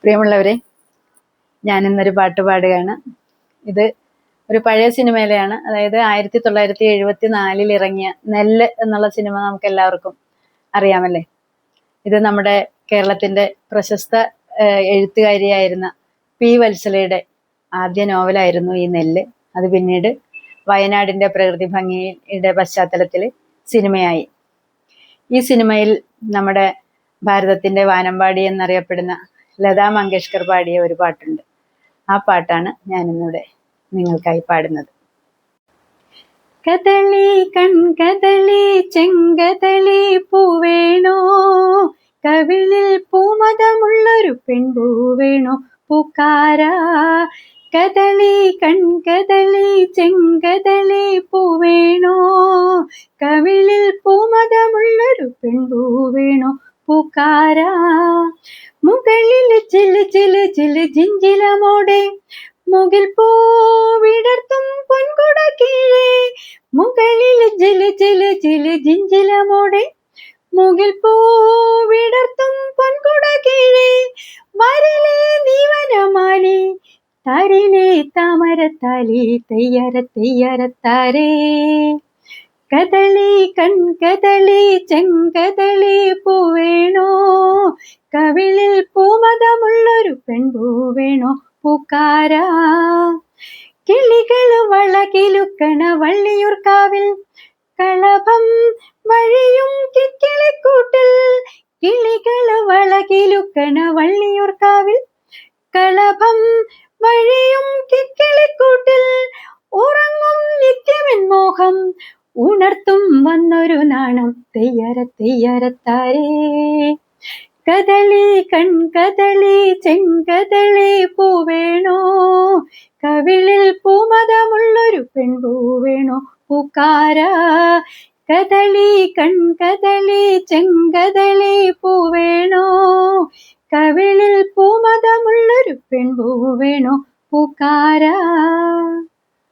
പ്രിയമുള്ളവരെ, ഞാനിന്നൊരു പാട്ട് പാടുകയാണ്. ഇത് ഒരു പഴയ സിനിമയിലെയാണ്. അതായത് 1974 ഇറങ്ങിയ നെല്ല് എന്നുള്ള സിനിമ നമുക്ക് എല്ലാവർക്കും അറിയാമല്ലേ. ഇത് നമ്മുടെ കേരളത്തിന്റെ പ്രശസ്ത എഴുത്തുകാരിയായിരുന്ന പി വത്സലയുടെ ആദ്യ നോവലായിരുന്നു ഈ നെല്ല്. അത് പിന്നീട് വയനാടിന്റെ പ്രകൃതി ഭംഗിയുടെ പശ്ചാത്തലത്തിൽ സിനിമയായി. ഈ സിനിമയിൽ നമ്മുടെ ഭാരതത്തിന്റെ വാനമ്പാടി എന്നറിയപ്പെടുന്ന ലതാ മങ്കേഷ്കർ പാടിയ ഒരു പാട്ടുണ്ട്. ആ പാട്ടാണ് ഞാനിന്നിവിടെ നിങ്ങൾക്കായി പാടുന്നത്. കദളി കൺകദളി ചെങ്കദളി പൂവേണോ, കവിളിൽ പൂമതമുള്ളൊരു പെൺപൂവേണോ പൂക്കാര. കദളി കൺകദളി ചെങ്കദളി പൂവേണോ, കവിളിൽ പൂമതമുള്ളൊരു പെൺപൂവേണോ പൂക്കാര. മുകളിൽ ചില് ചില് ചില് ജിഞ്ചിലമോടെ മുകിൽ പൂവിടർത്തും പൊൻകുട കീഴേ. മുകളിൽ ജില് ചില് ചില് ജിഞ്ചിലമോടെ മുകിൽ പൂവിടർത്തും പൊൻകുട കീഴേ. വരിലേ നീവനമാലി തരിലേ താമരത്താലി തെയ്യര തെയ്യരത്താരേ. കദളി കൺകദളി ചെങ്കദളി പൂവേണോ, കവിളിൽ പൂമതമുള്ളൊരു പെൺപൂവേണോ പൂക്കാര. കിളികള് വളകിലുക്കണ വള്ളിയൂർക്കാവിൽ കളഭം വഴിയും കിക്കിളിക്കൂട്ടിൽ. കിളികള് വളകിലുക്കണ വള്ളിയൂർക്കാവിൽ കളഭം വഴിയും കിക്കിളിക്കൂട്ടിൽ. ഉറങ്ങും നിത്യമെൻ മോഹം ഉണർത്തും വന്നൊരു നാണം തെയ്യര തെയ്യരത്താരേ. കദളി കൺകദളി ചെങ്കദളി പൂവേണോ, കവിളിൽ പൂമതമുള്ളൊരു പെൺപൂവേണോ പൂക്കാര. കദളി കൺകദളി ചെങ്കദളി പൂവേണോ, കവിളിൽ പൂമതമുള്ളൊരു പെൺപൂവേണോ പൂക്കാര.